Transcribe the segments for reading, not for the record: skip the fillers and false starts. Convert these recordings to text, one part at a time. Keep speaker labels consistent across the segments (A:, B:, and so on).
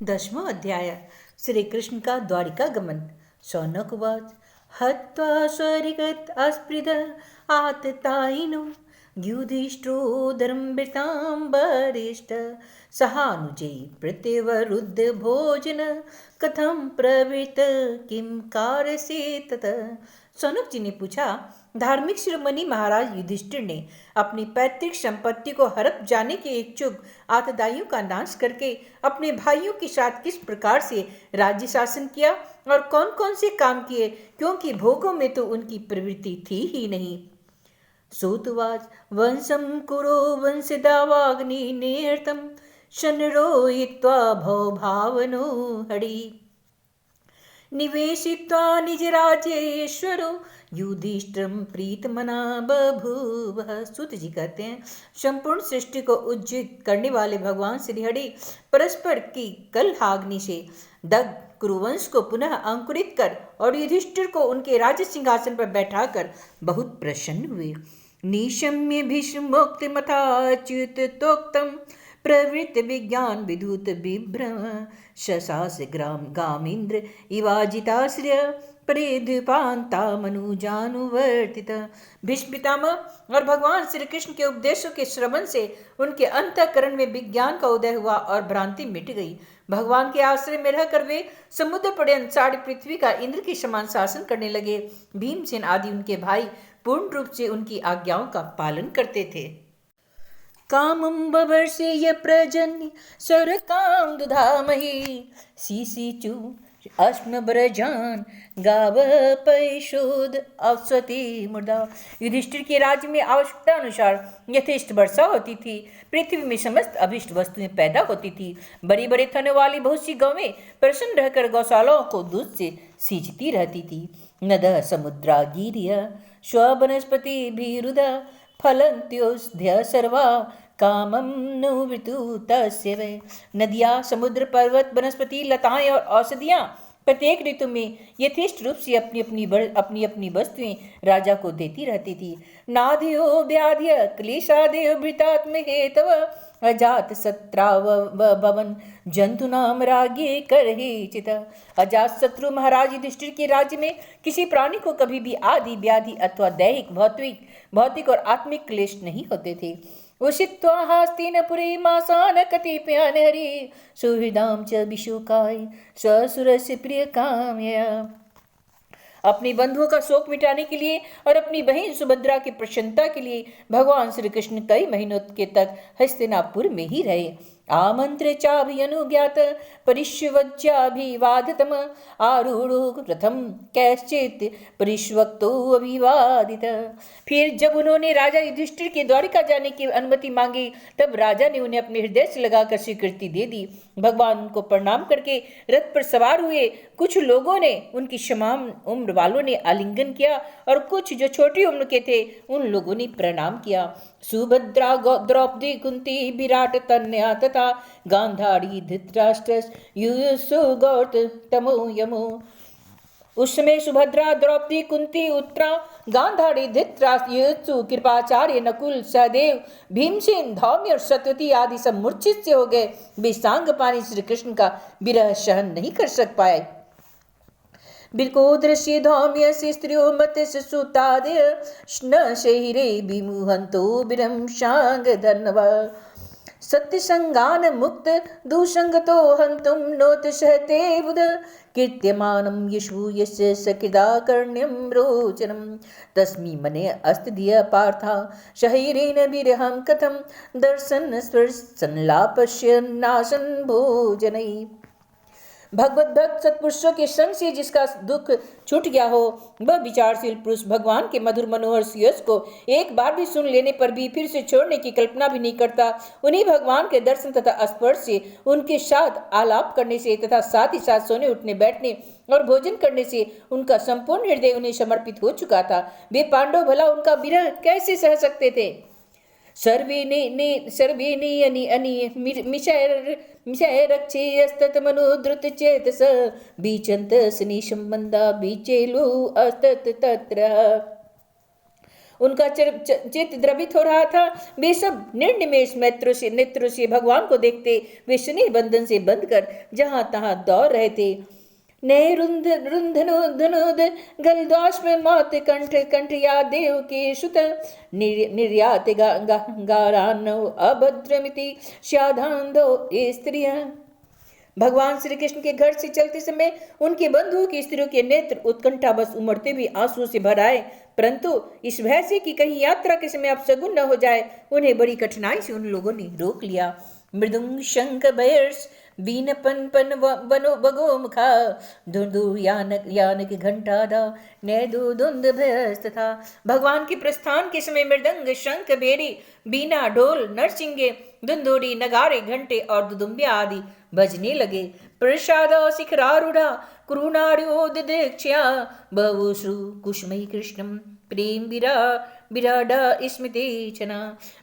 A: दशमो अध्याय श्री कृष्ण का द्वारिका गमन। शौनक उवाच हत्वा स्वरिगत अस्पृध आततायिनो युधिष्ठिरोदरमृतां वरिष्ठ सहानुजै प्रत्यवरुद्ध भोजन कथम प्रवृत्त किम कारसे तत। सौनक जी ने पूछा, धार्मिक शिरोमणि महाराज युधिष्ठिर ने अपनी पैतृक संपत्ति को हड़प जाने के इच्छुक आतताइयों का नाश करके अपने भाइयों के साथ किस प्रकार से राज्य शासन किया और कौन कौन से काम किए, क्योंकि भोगों में तो उनकी प्रवृत्ति थी ही नहीं। सूतवाच वंशं कुरु वंशदावाग्नि नियतं शनरोहित्वा भवभावनो हरि निवेशित्वा निजराज्येश्वरो युधिष्ठिरं प्रीतमना बभूव। सूत जी कहते हैं, संपूर्ण सृष्टि को उज्जीवित करने वाले भगवान श्रीहरि परस्पर की कलहाग्नि से दग्ध कुरुवंश को पुनः अंकुरित कर और युधिष्ठिर को उनके राज्य सिंहासन पर बैठाकर बहुत प्रसन्न हुए। निशम्य भीष्मोक्त मथाच्युत तोक्तम प्रवृत्त विज्ञान विधुत विभ्रम शशास ग्राम गामिंद्र इवाजिताश्रय परिद्विपान्ता मनुजानुवर्तित। भीष्म पितामह और भगवान श्री कृष्ण के उपदेशों के श्रवण से उनके अंतःकरण में विज्ञान का उदय हुआ और भ्रांति मिट गई। भगवान के आश्रय में रहकर वे समुद्र पर्यंत सारी पृथ्वी का इंद्र के समान शासन करने लगे। भीमसेन आदि उनके भाई पूर्ण रूप से उनकी आज्ञाओं का पालन करते थे। कामं बवर्षेय प्रजन्य सरकां दुधामहि सीसीचु अश्मब्रजान गाव पैशोद अवसती मुर्दा। युधिष्ठिर के राज्य में आवश्यकता अनुसार यथेष्ट वर्षा होती थी। पृथ्वी में समस्त अभिष्ट वस्तुएं पैदा होती थी। बड़ी बड़ी थन वाली बहुत सी गौवें प्रसन्न रहकर गौशालाओं को दूध से सींचती रहती थी। नदः समुद्रा गिरिय स्वनस्पति भीरुदा फलन्त्योऽध्य सर्वा कामं नु ऋतु तस्य वै। नदियाँ, समुद्र, पर्वत, वनस्पति, लताएं और औषधियाँ प्रत्येक ऋतु में यथेष्ट रूप से अपनी अपनी वस्तुएं राजा को देती रहती थी। नाधियो व्याध्य क्लेशादयो भृतात्म हेतव अजात शत्राव भवन जंतुनाम राज्ञे करहि चित। अजात शत्रु महाराज युधिष्ठिर के राज्य में किसी प्राणी को कभी भी आदि व्याधि अथवा दैहिक भौतिक और आत्मिक क्लेश नहीं होते थे। उषित्वा हस्तिनपुरी मासान कतिपयान हरि सुहृदां च विशोकाय स्वसुरस्य प्रिय कामया। अपने बंधुओं का शोक मिटाने के लिए और अपनी बहन सुभद्रा की प्रसन्नता के लिए भगवान श्री कृष्ण कई महीनों के तक हस्तिनापुर में ही रहे। आमंत्र्य चाभियनुज्ञात परिष्वज्याभिवादितम आरूढ़ो रथम कैश्चित परिष्वक्तो अभिवादित। फिर जब उन्होंने राजा युधिष्ठिर के द्वारिका जाने की अनुमति मांगी, तब राजा ने उन्हें अपने हृदय से लगाकर स्वीकृति दे दी। भगवान उनको प्रणाम करके रथ पर सवार हुए। कुछ लोगों ने, उनकी समान उम्र वालों ने आलिंगन किया और कुछ जो छोटी उम्र के थे उन लोगों ने प्रणाम किया। सुभद्रा द्रौपदी कुंती विराट तन्या तथा गांधारी धृतराष्ट्र युयुत्सु गौतमो यमो। उस समय सुभद्रा, द्रौपदी, कुंती, उत्तरा, गांधारी, धृतराष्ट्र, युयुत्सु, कृपाचार्य, नकुल, सहदेव, भीमसेन, धौम्य और सत्यवती आदि सब मूर्छित से हो गए। वे सांगपानी श्री कृष्ण का विरह सहन नहीं कर सक पाए। बिरकोदृश्य धौम्य से स्त्रियो मत सुतादय न शरीरे विमुहंतो विरम शांग धन्वा सत्य संगान मुक्त दुसंगतो हंतुम नोत सहते बुध कीर्त्यमानं यशु यस्य सकृदाकर्ण्यं रोचनम तस्मी मने अस्त्धिय पार्था शरीरेण विरहं कथम दर्शन स्पर्श संलापस्य नाशन भोजनै। भगवत भक्त सत्पुरुषों के संग से जिसका दुख छूट गया हो, वह विचारशील पुरुष भगवान के मधुर मनोहर यश को एक बार भी सुन लेने पर भी फिर से छोड़ने की कल्पना भी नहीं करता। उन्हीं भगवान के दर्शन तथा स्पर्श से, उनके साथ आलाप करने से तथा साथ ही साथ सोने उठने बैठने और भोजन करने से उनका संपूर्ण हृदय उन्हें समर्पित हो चुका था। वे पांडव भला उनका विरह कैसे सह सकते थे। मिशय रक्षेस्तत मनोद्रुत चेतस बीचंत स्नि संबंधा बीचेलु अस्तत तत्र। उनका चित्त द्रवित हो रहा था। वे सब निर्निमेष नेत्रों से भगवान को देखते, वे शनि बंधन से बंध कर जहां तहां दौड़ रहे थे। नए रुंधनो धनुद गलदाश में मौत कंठ कंठ या देव के सुत निर्यात गारानो अभद्रमिति श्याधांधो स्त्रियां। भगवान श्री कृष्ण के घर से चलते समय उनके बंधुओं की स्त्रियों के नेत्र उत्कंठा बस उमड़ते हुए आंसुओं से भर आए, परंतु इस भय से कि कहीं यात्रा के समय अपशगुन न हो जाए, उन्हें बड़ी कठिनाई से उन लोगों ने रोक लिया। मृदुंग शंख बयर्स बीन पन पन वनो बगो मुखा धुंधु यानक यानक घंटा दा नैदु धुंध भयस्त था। भगवान के प्रस्थान के समय मृदंग शंख बेरी बीना ढोल नरसिंगे धुंधुड़ी नगारे घंटे और दुदुम्बिया आदि बजने लगे। प्रसाद शिखरारूढ़ा कुरुणार्योदीक्षा बहुश्रु कुष्मयी कृष्णम प्रेम विराड स्मृति चना।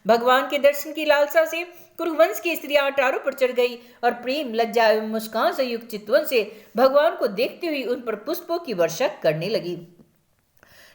A: भगवान के दर्शन की लालसा से कुरुवंश की स्त्रियां अटारों पर चढ़ गई और प्रेम लज्जा एवं मुस्कान से युक्त चितवन से भगवान को देखते हुए उन पर पुष्पों की वर्षा करने लगी।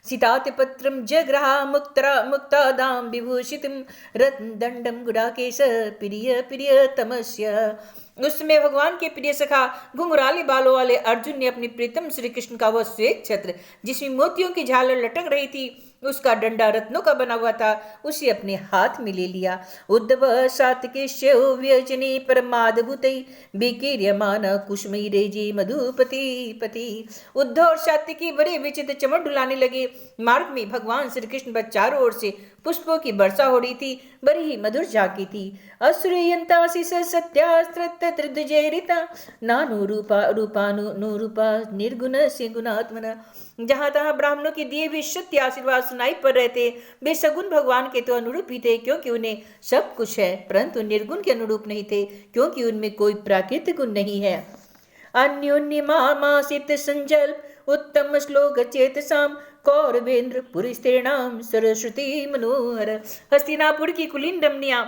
A: सीतातिपत्रम जग्रहा मुक्तादाम विभूषितम रत्नदंडम गुडाकेश प्रिय प्रिय तमस्य। उस समय भगवान के प्रिय सखा घुंघराले बालों वाले अर्जुन ने अपनी प्रीतम श्री कृष्ण का वह श्वेत छत्र जिसमें मोतियों की झालर लटक रही थी, उसका डंडा रत्नों का बना हुआ था, उसे अपने हाथ में ले लिया। उद्धव सात्केश्य व्यजनी परमाद्भुतै विकीर्यमान कुष्मई रेजी मधुपति पति। उद्धव और सात्विकी बड़े विचित्र चमक डुलाने लगे। मार्ग में भगवान श्री कृष्ण पर चारों ओर से पुष्पों की वर्षा हो रही थी, बड़ी ही मधुर झांकी थी। असुरयंतासी सत्यास्त्रिता नानु रूपा निर्गुण से गुणात्मना। जहां तहां ब्राह्मणों के दिए भी सत्य आशीर्वाद सुनाई पड़ रहे थे। वे सगुण भगवान के तो अनुरूप ही थे, क्योंकि उन्हें सब कुछ है, परंतु निर्गुण के अनुरूप नहीं थे, क्योंकि उनमें कोई प्राकृतिक गुण नहीं है। अन्योन्यमासित संजल्प उत्तम श्लोक चेतसाम कौरवेंद्र पुरस्त्रीणाम सरस्वती मनोहर। हस्तिनापुर की कुलीन रमणियां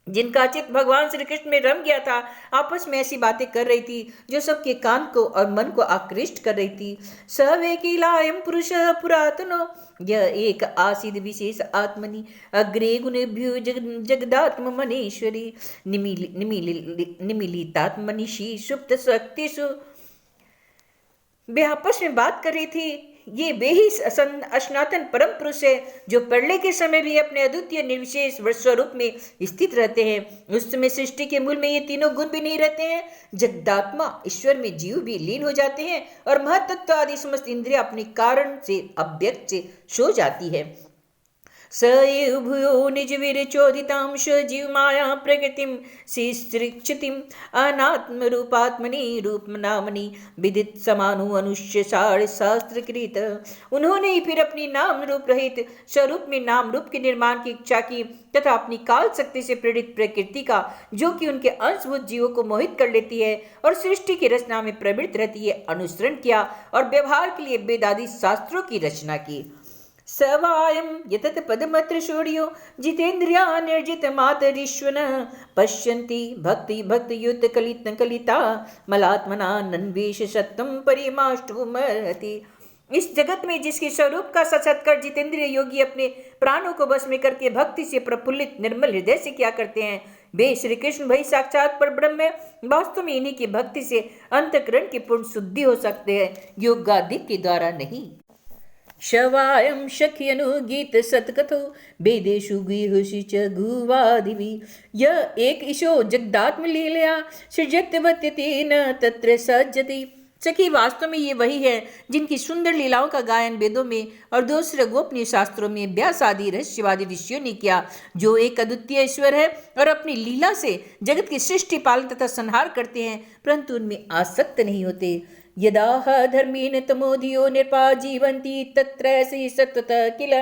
A: जिनका चित्त भगवान श्री कृष्ण में रम गया था, आपस में ऐसी बातें कर रही थी जो सबके कान को और मन को आकृष्ट कर रही थी। सवेकिलायम पुरुष पुरातनो यह एक आसीद विशेष आत्मनि अग्रे गुणेभ्यो जगदात्म मनीश्वरी निमिलितात्मनिषि सुप्त शक्तिषु। वे आपस में बात कर रही थी। ये वे ही सनातन परम पुरुष है जो प्रलय के समय भी अपने अद्वितीय निर्विशेष स्वरूप में स्थित रहते हैं। उस समय सृष्टि के मूल में ये तीनों गुण भी नहीं रहते हैं। जगदात्मा ईश्वर में जीव भी लीन हो जाते हैं और महतत्व आदि समस्त इंद्रिया अपने कारण से अव्यक्त से सो जाती है। स भूयो निज वीर चोदितां जीव माया प्रकृतिम शिश्रिक्षतिम अनात्म रूपात्मनि रूपनामनि विदित समानु अनुष्य शास्त्र कृत। उन्होंने ही फिर अपनी नाम रूप रहित स्वरूप में नाम रूप के निर्माण की इच्छा की तथा अपनी काल शक्ति से प्रेरित प्रकृति का, जो कि उनके अंशभूत जीवों को मोहित कर लेती है और सृष्टि की रचना में प्रवृत्त रहती है, अनुसरण किया और व्यवहार के लिए वेदादि शास्त्रों की रचना की। सवायम यतत पदमत्र शोर्यो जितेन्द्रिया निर्जित मातरीश्वन पश्यन्ति भक्ति भक्ति युत कलिता मलात्मना नन्वेश सत्तम परिमाष्टुमर्हति। इस जगत में जिसके स्वरूप का सत्कर जितेंद्रिय योगी अपने प्राणों को बस में करके भक्ति से प्रफुल्लित निर्मल हृदय से क्या करते हैं, वे श्री कृष्ण भाई साक्षात पर ब्रह्म है। वास्तव में इन्हीं की भक्ति से अंतःकरण की पूर्ण शुद्धि हो सकते हैं, योगादिक के द्वारा नहीं। शवायम शख्यनुगीत सतकथो वेदेषु गुहुषि च गुवादिवि। यह एक ईशो जगदात्म लीलया सृजत्यवत्यतेन तत्र सज्जति। सखी, वास्तव में ये वही है जिनकी सुंदर लीलाओं का गायन वेदों में और दूसरे गोपनीय शास्त्रों में व्यास आदि रहस्यवादी ऋषियों ने किया, जो एक अद्वितीय ईश्वर है और अपनी लीला से जगत की सृष्टि पालन तथा संहार करते हैं, परंतु उनमें आसक्त नहीं होते। यदाह धर्मेण तमोधियो निर्पा जीवन्ति तत्र से सत्वतः किल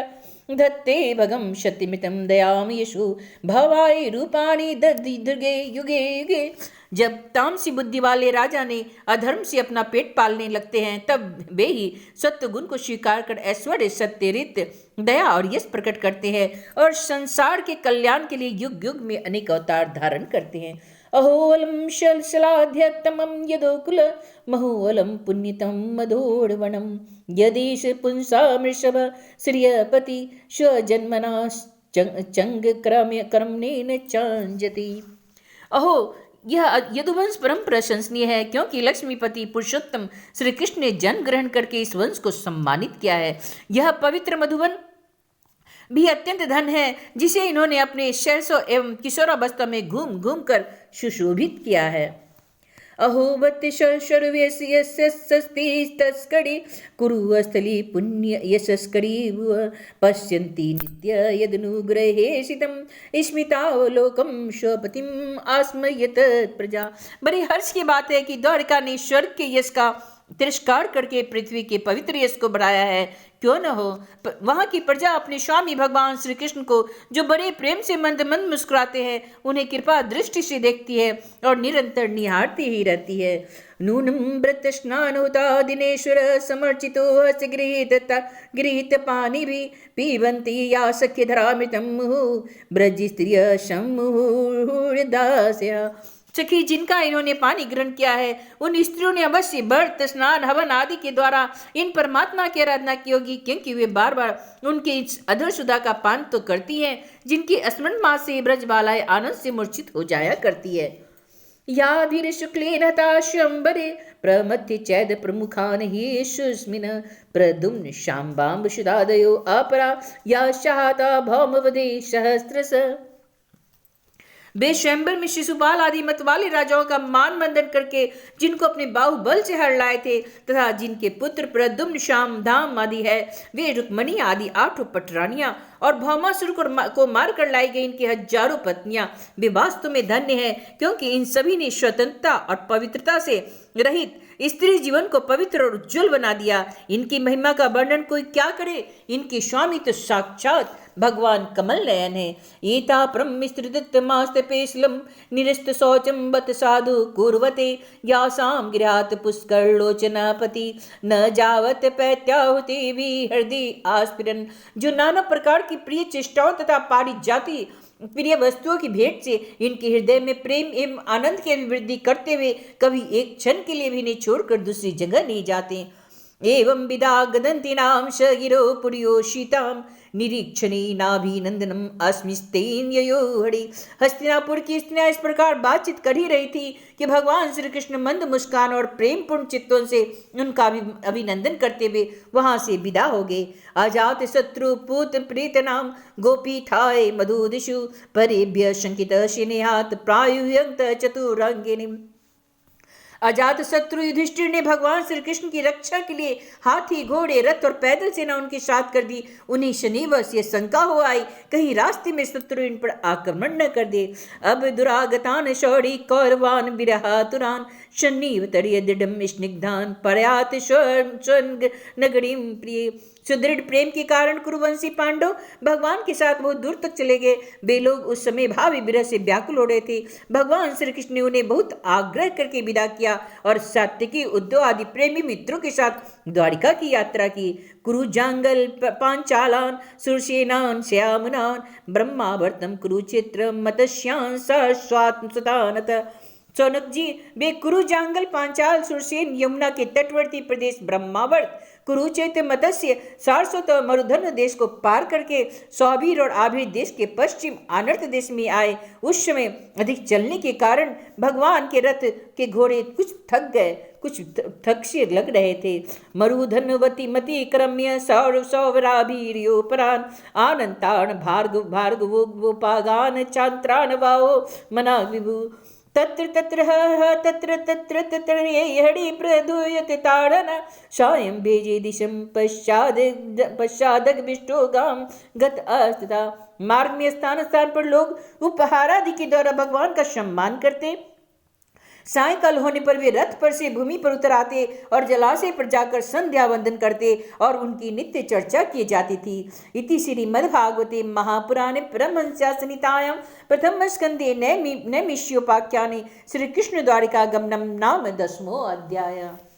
A: धत्ते भगम शतिमितम दयाम यशु भवाय रूपाणि दुर्गे युगे युगे। जब तामसी बुद्धि वाले राजा ने अधर्म से अपना पेट पालने लगते हैं, तब वे ही सत्य गुण को स्वीकार कर ऐश्वर्य सत्य रित दया और यश प्रकट करते हैं और संसार के कल्याण के लिए युग युग में अनेक अवतार धारण करते हैं। अहोऽलं शलाध्यतमं यदोकुल महोऽलं पुण्यतं मधोर्वणं यदेश पुंसामृषभ श्रियपति स्वजन्मना चंग चांजति। अहो, यह यदुवंश परम प्रशंसनीय है, क्योंकि लक्ष्मीपति पुरुषोत्तम श्री कृष्ण ने जन्म ग्रहण करके इस वंश को सम्मानित किया है। यह पवित्र मधुवन भी अत्यंत धन है, जिसे इन्होंने अपने शैशव एवं किशोरावस्था में घूम घूम कर सुशोभित किया है। अहोवत तस्करी कुरुस्थली पुण्य यशस्करी पश्यन्ति नित्य यदनुग्रहेशितं स्मितावलोकं स्वपतिम आस्मयत प्रजा। बड़ी हर्ष की बात है कि द्वारिका ने स्वर्ग के यश का तिरस्कार करके पृथ्वी के पवित्र यश को बढ़ाया है। क्यों न हो, वहां की प्रजा अपने स्वामी भगवान श्री कृष्ण को जो बड़े प्रेम से मंद मंद मुस्कुराते हैं, उन्हें कृपा दृष्टि से देखती है और निरंतर निहारती ही रहती है। नूनम व्रत स्नान होता दिनेश्वर समर्चितो हस गृहीत पानी भी पीबंती या सख्य धरामृतम ब्रज स्त्रिय सम्मुदास्या। सखी, जिनका इन्होंने पानी ग्रहण किया है, उन स्त्रियों ने अवश्य व्रत स्नान हवन आदि के द्वारा इन परमात्मा की आराधना की होगी, क्योंकि वे बार बार उनके अधर सुधा का पान तो करती हैं, जिनकी स्मरण मास से ब्रज बालाएं आनंद से मूर्छित हो जाया करती है। या वीर शुक्ले नताश्वंबरे प्रमथ्य चैद प्रमुखान ही सुस्मिन प्रदुम्न शाम्बाम्ब सुदादयो अपरा या शाहता भौमवदे सहस्त्रस। वे स्वयंवर में शिशुपाल आदि मत वाले राजाओं का मान वंदन करके जिनको अपने बाहुबल से हर लाए थे, तथा जिनके पुत्र प्रद्युम्न श्याम धाम आदि है, वे रुक्मणी आदि 8 पटरानियां और भौमासुर को मार कर लाई गई इनकी हजारों पत्नियां, वे वास्तव में धन्य है, क्योंकि इन सभी ने स्वतंत्रता और पवित्रता से रहित स्त्री जीवन को पवित्र और उज्जवल बना दिया। इनकी महिमा का वर्णन कोई क्या करे, इनके स्वामी तो साक्षात भगवान कमल नयन है। एता प्रमिस्त्रिदत्तमास्तपेशलम निरस्त शौचम बत साधु कुर्वते यासाम गिरात पुष्कर लोचनापति न जावत पैत्याहुति भी हृदय आस्पिरन। जो नाना प्रकार की प्रिय चेष्टाओं तथा पारिजाति प्रिय वस्तुओं की भेंट से इनके हृदय में प्रेम एवं आनंद की अभिवृद्धि करते हुए कभी एक क्षण के लिए भी नहीं छोड़कर दूसरी जगह नहीं जाते। एवं विदा गदंती नाम गिरो पुरियो शीताम निरीक्षणी नाभिनंदनम अस्मिस्तेन ययोहरि। हस्तिनापुर की स्त्रियां इस प्रकार बातचीत कर ही रही थी कि भगवान श्री कृष्ण मंद मुस्कान और प्रेम पूर्ण चित्तों से उनका अभिनंदन करते हुए वहां से विदा हो गए। अजात शत्रु पूत प्रीत नाम गोपी थाय मधुदिशु परेभ्य शंकित शिनेहात प्रायुयंत चतुरंगिनी। अजात शत्रु युधिष्ठिर ने भगवान श्री कृष्ण की रक्षा के लिए हाथी घोड़े रथ और पैदल सेना उनके साथ कर दी। उन्हें शनिवश ये शंका हो आई कहीं रास्ते में शत्रु इन पर आक्रमण न कर दे। अब दुरागतान शौरी कौरवान विरहातुरान शनिव तड़िय दृढ़ स्निग्धान पर्यात स्वर्ग नगरीम प्रिय। सुदृढ़ प्रेम के कारण कुरुवंशी पांडव भगवान के साथ बहुत दूर तक चले गए। वे लोग उस समय भावी विरह से व्याकुल हो रहे थे। भगवान श्री कृष्ण ने उन्हें बहुत आग्रह करके विदा किया और सात्विकी उद्धव आदि प्रेमी मित्रों के साथ द्वारिका की यात्रा की। कुरु जांगल पांचालान सुरसेनान श्यामनान ब्रह्मावर्तम कुरुक्षेत्र मतस्यान स्वात्मसतानत। सौनक जी, वे कुरु जांगल पांचाल सुरसेन यमुना के तटवर्ती प्रदेश ब्रह्मावर्त कुरुक्षेत्र मत्स्य सारस्वत और मरुधन देश को पार करके सौबीर और आभीर देश के पश्चिम आनर्त देश में आए। उस समय अधिक चलने के कारण भगवान के रथ के घोड़े कुछ थक गए, कुछ थक से लग रहे थे। मरुधनवती मति क्रम्य सौर सौवराभीर्योपरान आनंतान भार्गवोपागान चांत्रान वाओ मना विभु। तत्र तत्र तत्र तत्र तत्र हरि प्रधूयते ताड़न सायं भेजे दिशम पश्चादग विष्टो गाम गत अस्ता। मार्ग में स्थान स्थान पर लोग उपहार आदि के द्वारा भगवान का सम्मान करते। सायंकाल होने पर वे रथ पर से भूमि पर उतर आते और जलाशय पर जाकर संध्या वंदन करते और उनकी नित्य चर्चा की जाती थी। इति श्रीमद्भागवते महापुराणे परमहंस्यासनितायां प्रथम स्कंदे नैमिष्योपाख्याने श्री कृष्ण द्वारिका गमनम नाम 10वां अध्याय।